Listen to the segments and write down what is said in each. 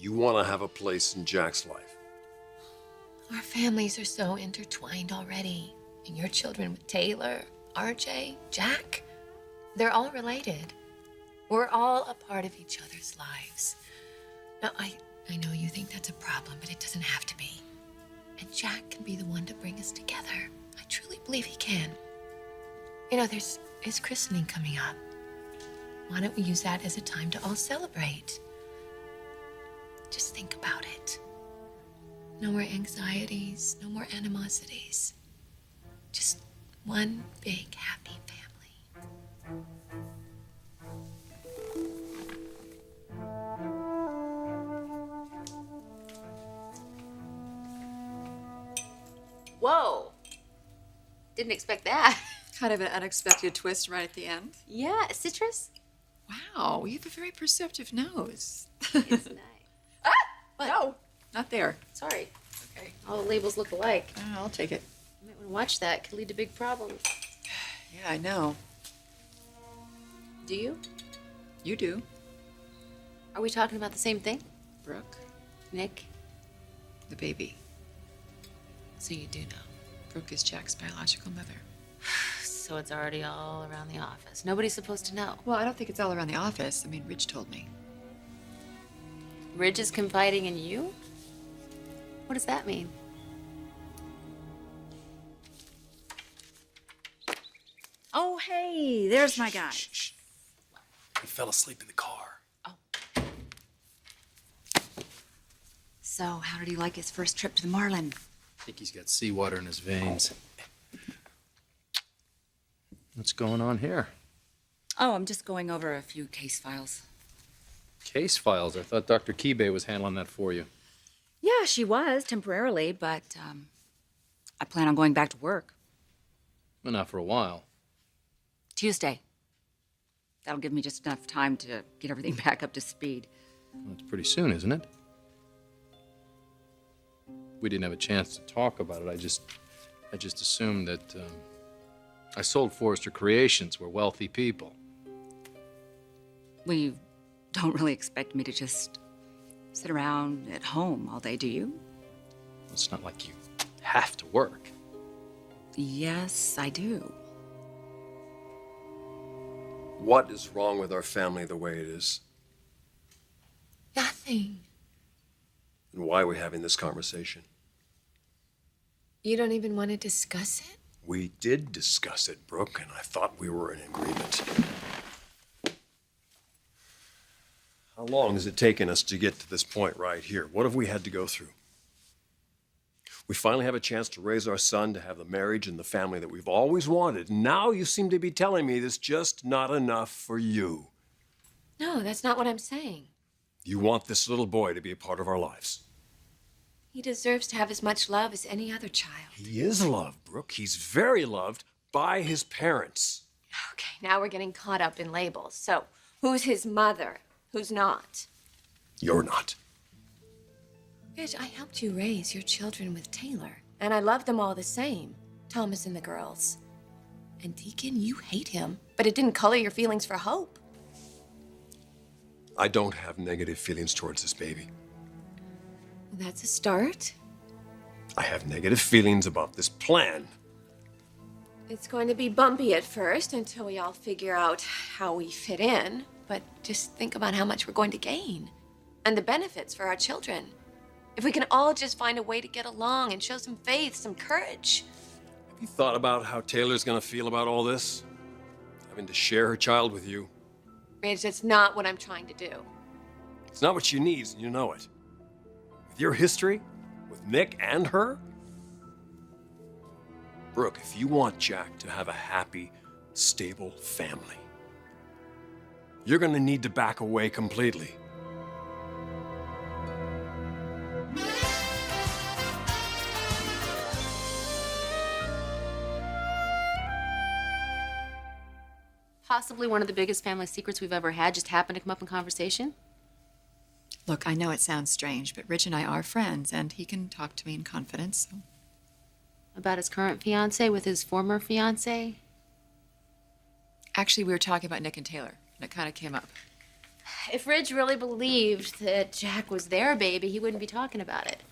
You want to have a place in Jack's life. Our families are so intertwined already. And your children with Taylor, RJ, Jack, they're all related. We're all a part of each other's lives. Now, I know you think that's a problem, but it doesn't have to be. And Jack can be the one to bring us together. I truly believe he can. You know, there's his christening coming up. Why don't we use that as a time to all celebrate? Just think about it. No more anxieties, no more animosities. Just one big happy family. Whoa. Didn't expect that. Kind of an unexpected twist right at the end. Yeah, citrus? Wow, you have a very perceptive nose. It's nice. Ah! What? No, not there. Sorry. Okay. All the labels look alike. I'll take it. You might want to watch that. Could lead to big problems. Yeah, I know. Do you? You do. Are we talking about the same thing? Brooke, Nick? the baby. So you do know. Brooke is Jack's biological mother. So it's already all around the office. Nobody's supposed to know. Well, I don't think it's all around the office. I mean, Ridge told me. Ridge is confiding in you? What does that mean? Oh, hey, there's my guy. Shh. He fell asleep in the car. So, how did he like his first trip to the Marlin? I think he's got seawater in his veins. What's going on here? Oh, I'm just going over a few case files. Case files. I thought Dr. Kibe was handling that for you. Yeah, she was temporarily, but I plan on going back to work Well, not for a while. Tuesday. That'll give me just enough time to get everything back up to speed. Well, it's pretty soon, isn't it? We didn't have a chance to talk about it. I just assumed that I sold Forrester Creations. We're wealthy people. Well, you don't really expect me to just sit around at home all day, do you? It's not like you have to work. Yes, I do. What is wrong with our family the way it is? Nothing. And why are we having this conversation? You don't even want to discuss it? We did discuss it, Brooke, and I thought we were in agreement. How long has it taken us to get to this point right here? What have we had to go through? We finally have a chance to raise our son, to have the marriage and the family that we've always wanted. Now you seem to be telling me it's just not enough for you. No, that's not what I'm saying. You want this little boy to be a part of our lives. He deserves to have as much love as any other child. He is loved, Brooke. He's very loved by his parents. Okay, now we're getting caught up in labels. So, who's his mother? Who's not? You're not. Bitch, I helped you raise your children with Taylor, and I love them all the same. Thomas and the girls. And Deacon, you hate him, but it didn't color your feelings for Hope. I don't have negative feelings towards this baby. Well, that's a start. I have negative feelings about this plan. It's going to be bumpy at first until we all figure out how we fit in, but just think about how much we're going to gain and the benefits for our children. If we can all just find a way to get along and show some faith, some courage. Have you thought about how Taylor's gonna feel about all this? Having to share her child with you. Ridge, that's not what I'm trying to do. It's not what she needs, and you know it. With your history, with Nick and her, Brooke, if you want Jack to have a happy, stable family, you're gonna need to back away completely. Possibly one of the biggest family secrets we've ever had just happened to come up in conversation? Look, I know it sounds strange, but Ridge and I are friends, and he can talk to me in confidence. So. About his current fiance with his former fiance? Actually, we were talking about Nick and Taylor, and it kind of came up. If Ridge really believed that Jack was their baby, he wouldn't be talking about it.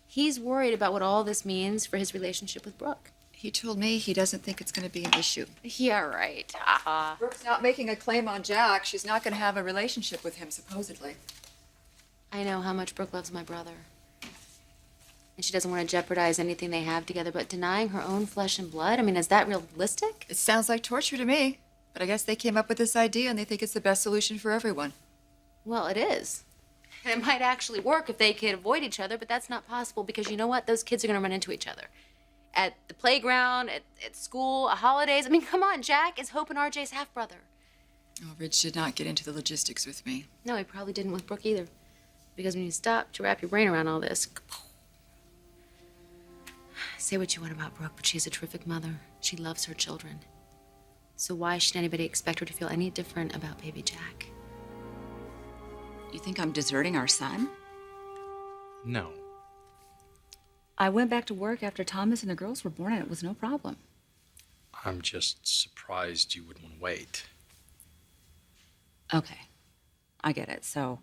He's worried about what all this means for his relationship with Brooke. He told me he doesn't think it's going to be an issue. Yeah, right. Brooke's not making a claim on Jack. She's not going to have a relationship with him, supposedly. I know how much Brooke loves my brother. And she doesn't want to jeopardize anything they have together, but denying her own flesh and blood? I mean, is that realistic? It sounds like torture to me. But I guess they came up with this idea and they think it's the best solution for everyone. Well, it is. And it might actually work if they could avoid each other, but that's not possible because you know what? Those kids are going to run into each other. At the playground, at school, at holidays. I mean, come on, Jack is Hope and RJ's half-brother. Oh, Ridge did not get into the logistics with me. No, he probably didn't with Brooke either. Because when you stop to wrap your brain around all this... Say what you want about Brooke, but she's a terrific mother. She loves her children. So why should anybody expect her to feel any different about baby Jack? You think I'm deserting our son? No. I went back to work after Thomas and the girls were born, and it was no problem. I'm just surprised you would want to wait. Okay, I get it. So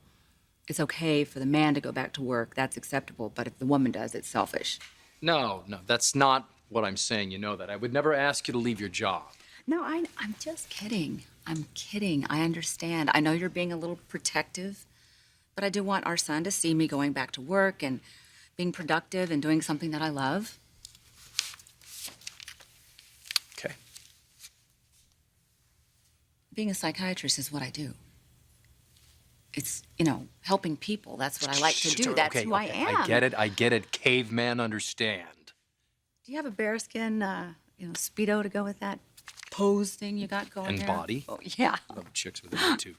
it's okay for the man to go back to work. That's acceptable. But if the woman does, it's selfish. No, that's not what I'm saying. You know that. I would never ask you to leave your job. No, I'm just kidding. I'm kidding. I understand. I know you're being a little protective, but I do want our son to see me going back to work and being productive and doing something that I love. Okay. Being a psychiatrist is what I do. It's, helping people. That's what I like to do. That's who I am. I get it. Caveman understand. Do you have a bearskin, Speedo to go with that pose thing you got going And there? body. Oh, yeah. Love chicks with it too.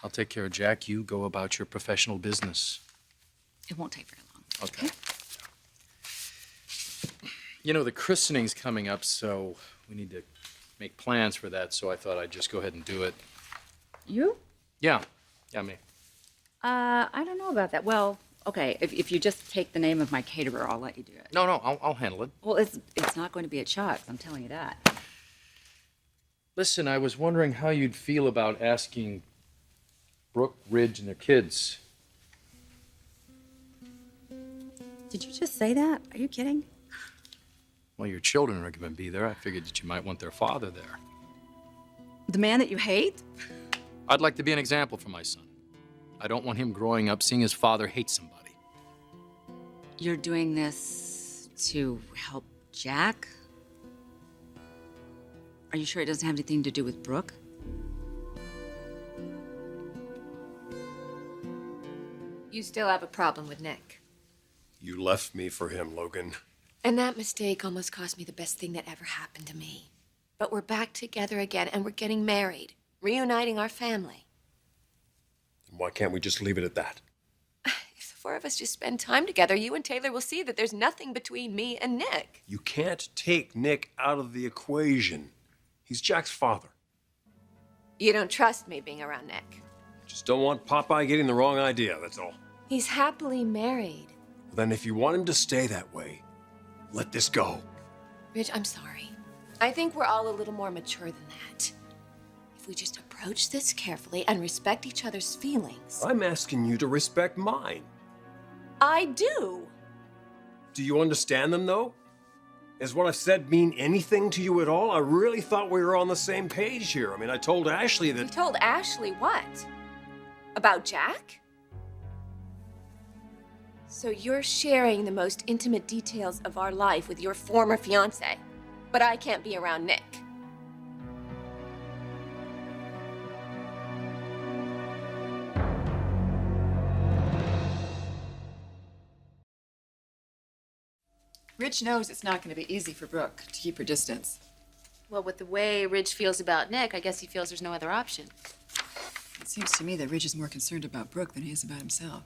I'll take care of Jack. You go about your professional business. It won't take very long. Okay. You know, the christening's coming up, so we need to make plans for that, so I thought I'd just go ahead and do it. You? Yeah, me. I don't know about that. Well, okay, if you just take the name of my caterer, I'll let you do it. No, I'll handle it. Well, it's not going to be at Chuck's, I'm telling you that. Listen, I was wondering how you'd feel about asking Brooke, Ridge, and their kids. Did you just say that? Are you kidding? Well, your children are going to be there. I figured that you might want their father there. The man that you hate? I'd like to be an example for my son. I don't want him growing up seeing his father hate somebody. You're doing this to help Jack? Are you sure it doesn't have anything to do with Brooke? You still have a problem with Nick. You left me for him, Logan. And that mistake almost cost me the best thing that ever happened to me. But we're back together again, and we're getting married, reuniting our family. Why can't we just leave it at that? If the four of us just spend time together, you and Taylor will see that there's nothing between me and Nick. You can't take Nick out of the equation. He's Jack's father. You don't trust me being around Nick. Just don't want Popeye getting the wrong idea, that's all. He's happily married. Then if you want him to stay that way, let this go. Ridge, I'm sorry. I think we're all a little more mature than that. If we just approach this carefully and respect each other's feelings. I'm asking you to respect mine. I do. Do you understand them, though? Does what I've said mean anything to you at all? I really thought we were on the same page here. I mean, I told Ashley that... You told Ashley what? About Jack? So you're sharing the most intimate details of our life with your former fiancé, but I can't be around Nick. Ridge knows it's not going to be easy for Brooke to keep her distance. Well, with the way Ridge feels about Nick, I guess he feels there's no other option. It seems to me that Ridge is more concerned about Brooke than he is about himself.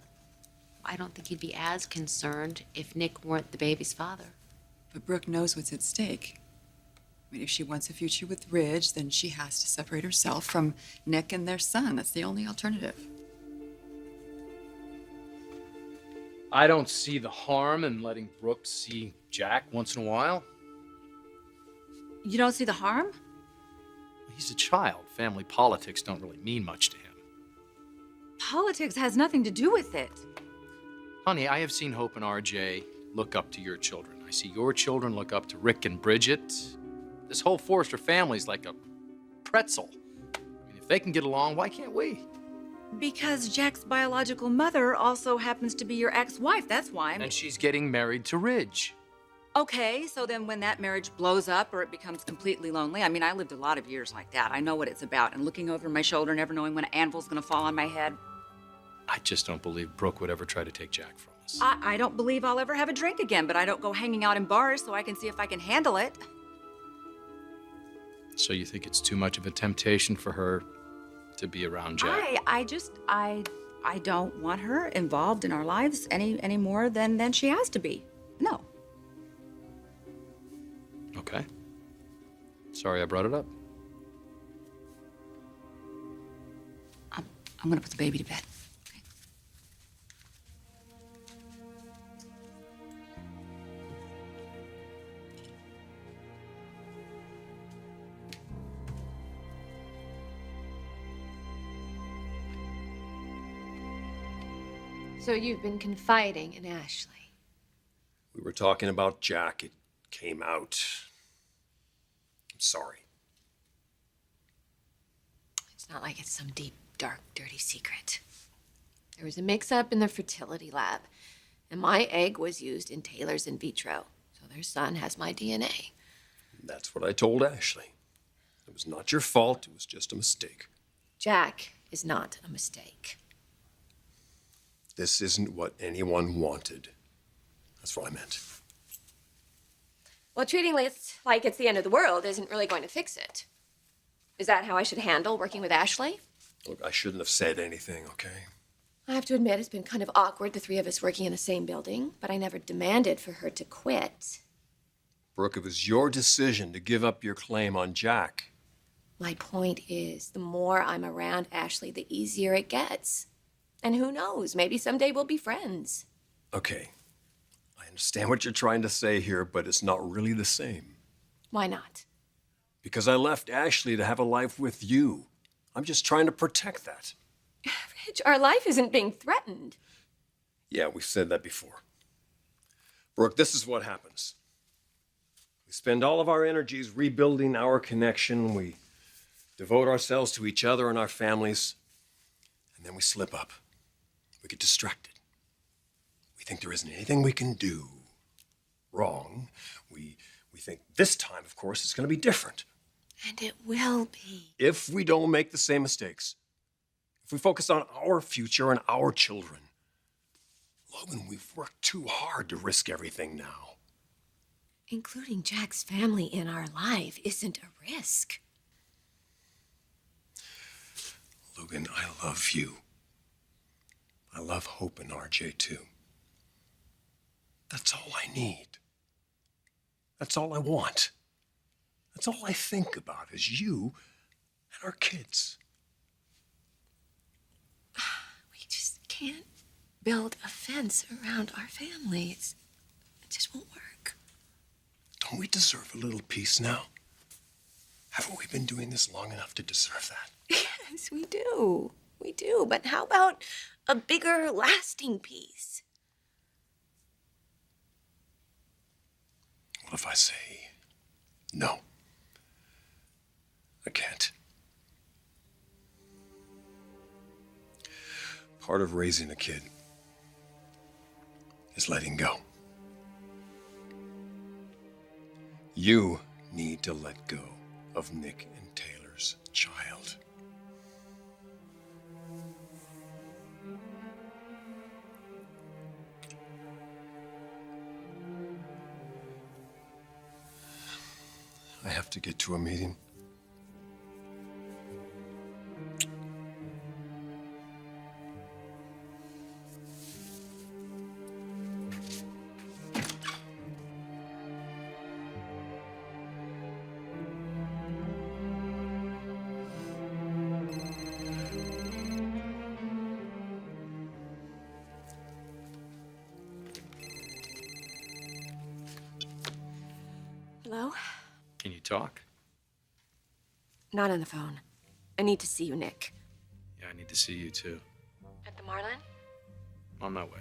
I don't think he'd be as concerned if Nick weren't the baby's father. But Brooke knows what's at stake. I mean, if she wants a future with Ridge, then she has to separate herself from Nick and their son. That's the only alternative. I don't see the harm in letting Brooke see Jack once in a while. You don't see the harm? He's a child. Family politics don't really mean much to him. Politics has nothing to do with it. Honey, I have seen Hope and RJ look up to your children. I see your children look up to Rick and Bridget. This whole Forrester family's like a pretzel. I mean, if they can get along, why can't we? Because Jack's biological mother also happens to be your ex-wife. That's why. And she's getting married to Ridge. Okay, so then when that marriage blows up or it becomes completely lonely, I mean, I lived a lot of years like that. I know what it's about. And looking over my shoulder, never knowing when an anvil's gonna fall on my head. I just don't believe Brooke would ever try to take Jack from us. I don't believe I'll ever have a drink again, but I don't go hanging out in bars so I can see if I can handle it. So you think it's too much of a temptation for her to be around Jack? I don't want her involved in our lives any more than she has to be. No. Okay. Sorry I brought it up. I'm gonna put the baby to bed. Okay. So you've been confiding in Ashley. We were talking about Jack. It came out. I'm sorry. It's not like it's some deep, dark, dirty secret. There was a mix-up in the fertility lab, and my egg was used in Taylor's in vitro, so their son has my DNA. That's what I told Ashley. It was not your fault. It was just a mistake. Jack is not a mistake. This isn't what anyone wanted. That's what I meant. Well, treating it like it's the end of the world isn't really going to fix it. Is that how I should handle working with Ashley? Look, I shouldn't have said anything, okay? I have to admit, it's been kind of awkward, the three of us working in the same building, but I never demanded for her to quit. Brooke, it was your decision to give up your claim on Jack. My point is, the more I'm around Ashley, the easier it gets. And who knows, maybe someday we'll be friends. Okay, I understand what you're trying to say here, but it's not really the same. Why not? Because I left Ashley to have a life with you. I'm just trying to protect that. Ridge, our life isn't being threatened. Yeah, we've said that before. Brooke, this is what happens. We spend all of our energies rebuilding our connection. We devote ourselves to each other and our families. And then we slip up. We get distracted. We think there isn't anything we can do wrong. We think this time, of course, it's going to be different. And it will be. If we don't make the same mistakes, if we focus on our future and our children. Logan, we've worked too hard to risk everything now. Including Jack's family in our life isn't a risk. Logan, I love you. I love Hope and RJ too. That's all I need. That's all I want. That's all I think about is you and our kids. We just can't build a fence around our families. It just won't work. Don't we deserve a little peace now? Haven't we been doing this long enough to deserve that? Yes, we do. We do. But how about a bigger, lasting peace? What if I say no? I can't. Part of raising a kid is letting go. You need to let go of Nick and Taylor's child. I have to get to a meeting. Hello? Can you talk? Not on the phone. I need to see you, Nick. Yeah, I need to see you too. At the Marlin? On my way.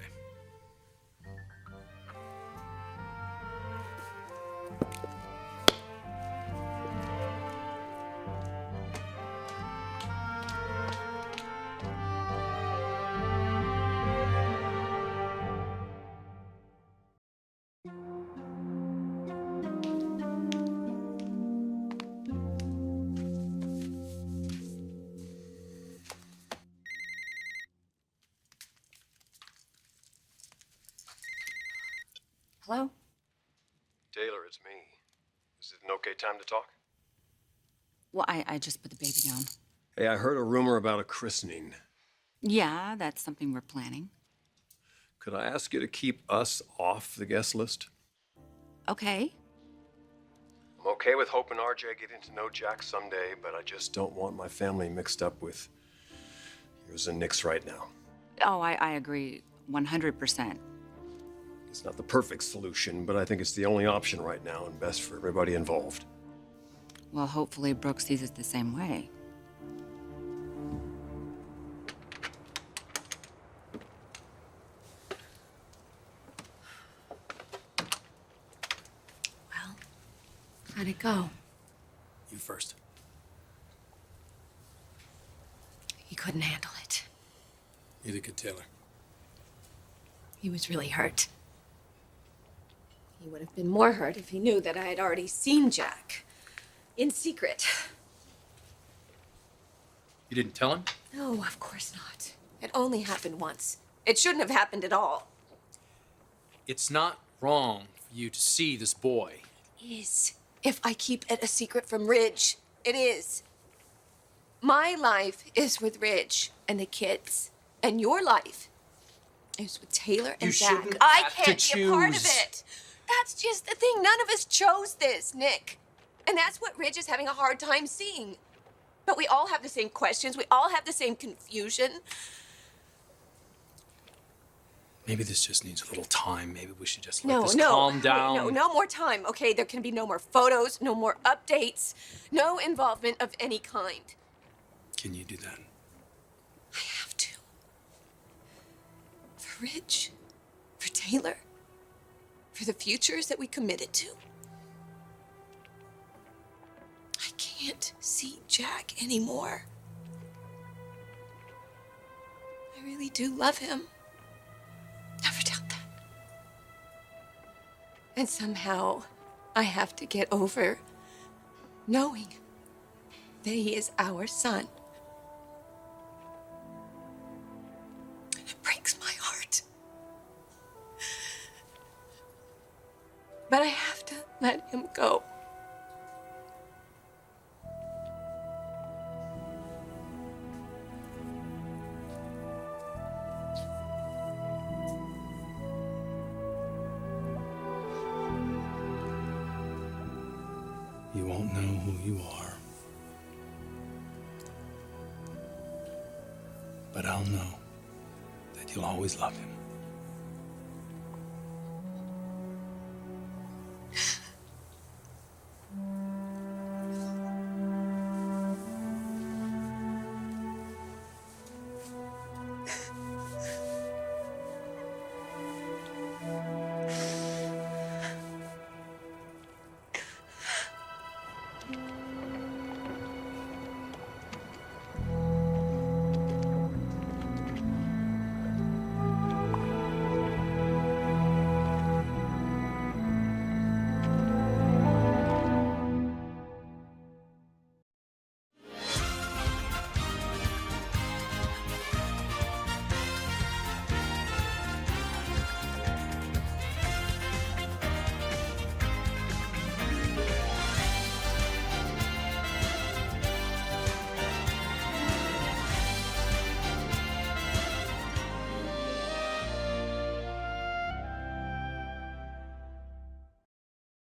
Hello? Taylor, it's me. Is it an okay time to talk? Well, I just put the baby down. Hey, I heard a rumor about a christening. Yeah, that's something we're planning. Could I ask you to keep us off the guest list? Okay. I'm okay with Hope and RJ getting to know Jack someday, but I just don't want my family mixed up with yours and Nick's right now. Oh, I agree 100%. It's not the perfect solution, but I think it's the only option right now and best for everybody involved. Well, hopefully Brooke sees it the same way. Well, how'd it go? You first. He couldn't handle it. Neither could Taylor. He was really hurt. He would have been more hurt if he knew that I had already seen Jack. In secret. You didn't tell him? No, of course not. It only happened once. It shouldn't have happened at all. It's not wrong for you to see this boy. It is. If I keep it a secret from Ridge, it is. My life is with Ridge and the kids. And your life is with Taylor and You Jack. shouldn't I have to can't be a part of choose. it. That's just the thing. None of us chose this, Nick. And that's what Ridge is having a hard time seeing. But we all have the same questions. We all have the same confusion. Maybe this just needs a little time. Maybe we should just No, let this no. calm down. No more time, okay? There can be no more photos, no more updates, no involvement of any kind. Can you do that? I have to. For Ridge, for Taylor, for the futures that we committed to. I can't see Jack anymore. I really do love him. Never doubt that. And somehow, I have to get over knowing that he is our son. And it breaks my heart. But I have to let him go. You won't know who you are. But I'll know that you'll always love him.